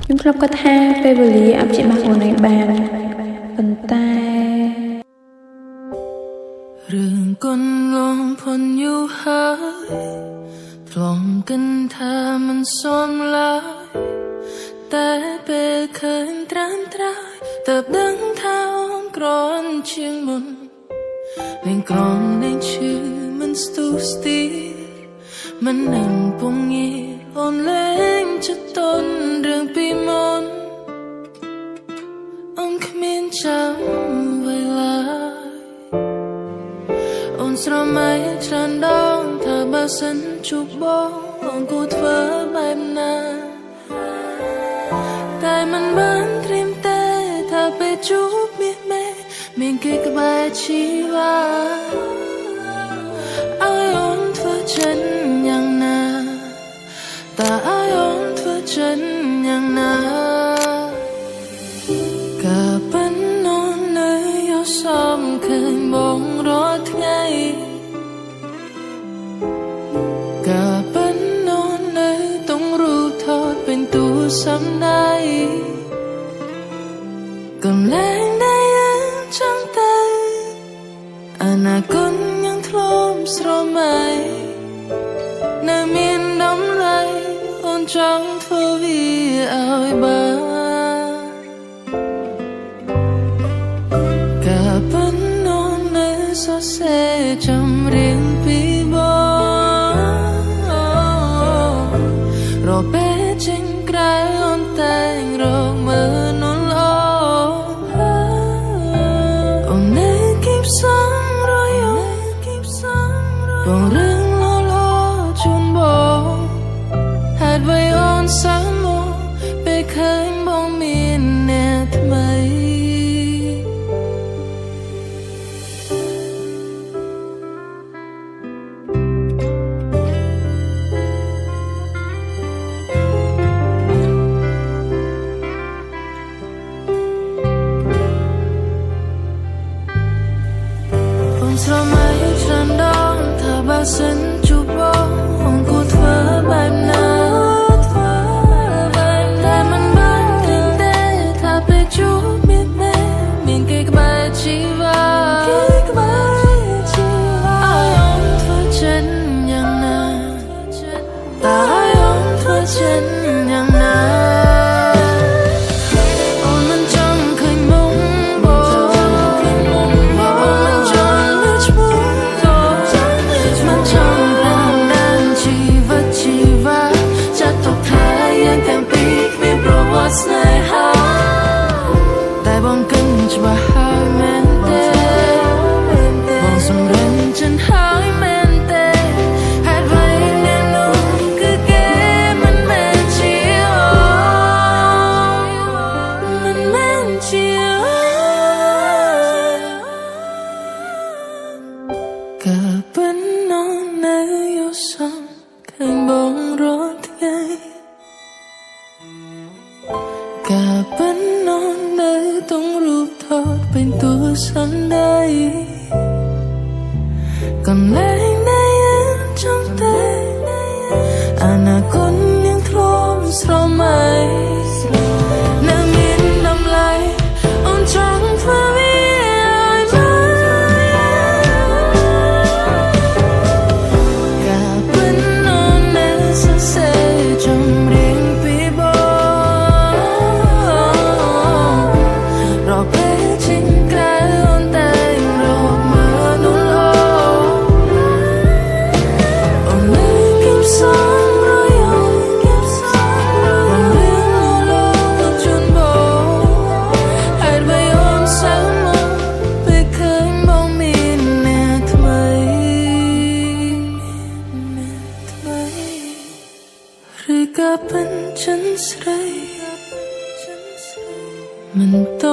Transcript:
ខ្ញុំធ្លាប់គិតថាពេលវេលាអាចព្យាបាលខ្លួនឯងបានប៉ុន្តែរឿងកូនលងផុនយូរហើយធ្លងកិនថាមិនសមឡើយតែពេលឃើញត្រាំត្រាយតើបដឹងថាអូនក្រនជាងមុនលេងក្រនលេងឈឺមិនស្ទុះស្ទីមិននឹងពងងារអូនលេងចិត្តតនរឿងពីមុនអូនគ្មានចាំវេលាអូនស្រមៃច្រើនដងថាបើសិនជួបបងអូនគួរធ្វើបែបណាតែមិនបានត្រៀមទេថាពេលជួបមានគេក្បែរជីវ៉ាឲ្យអូនធ្វើចិនយ៉ាងណាតើឲ្យអូនធ្វើចិនយ៉ាងណាក៏ប៉ុន្តែអូននៅយកសំឃើញបងរាល់ថ្ងៃក៏ប៉ុន្តែអូននៅតុងរូបថតពេញទូសំដីកំលែងចាំតែអនាគតยังធ្លាប់ស្រមៃនៅមានតម្លៃអូនចង់ធ្វើវាឲ្យបានក៏ប៉ុន្តែអូននៅសរសេរចម្រៀងពីបងរពេលចេញក្រៅអូនតែងរកមើលបងរឿងលជូនបងហេតុអ្វីអូនសាំមកពេលឃើញបងមានអ្នកថ្មីបងស្រមៃច្រើនដងបើសិនជួបបងអូនគួរធ្វើបែបណាតែមិនបានគិតទេថាពេលជួបមានគេក្បែរជីវ៉ាឲ្យអូនធ្វើចិនយ៉ាងណាតើឲ្យអូនធ្វើចិនយ៉ាងណាស្នេហាតែបងគិតច្បាស់ហើយមែនទេបងសម្រេចចិនហើយមែនទេហេតុអ្វីអ្នកនោះគឺគេមិនមែនជាមិនមែនជាក៏ប៉ុន្តែអូននៅយកសំឃើញបងរាល់ថ្ងៃក៏ប៉ុន្តែអូននៅតុងរូបថតពេញទូសំដីកំលែងដែលយើងចង់តែអនាគតยังធ្លាប់ស្រមៃនៅមានតម្លៃអូនចង់ធ្វើវាឲ្យបានក៏ប៉ុន្តែអូននៅសរសេរចម្រៀងពីពេលចេញក្រៅអូនតែងរកមើលនោះអូននៅគិតសំរយបងរឿងជូនបងហេតុអ្វីអូនសាំមកពេលឃើញបងមានអ្នកថ្មីឬក៏เป็นចិនស្រីមិនត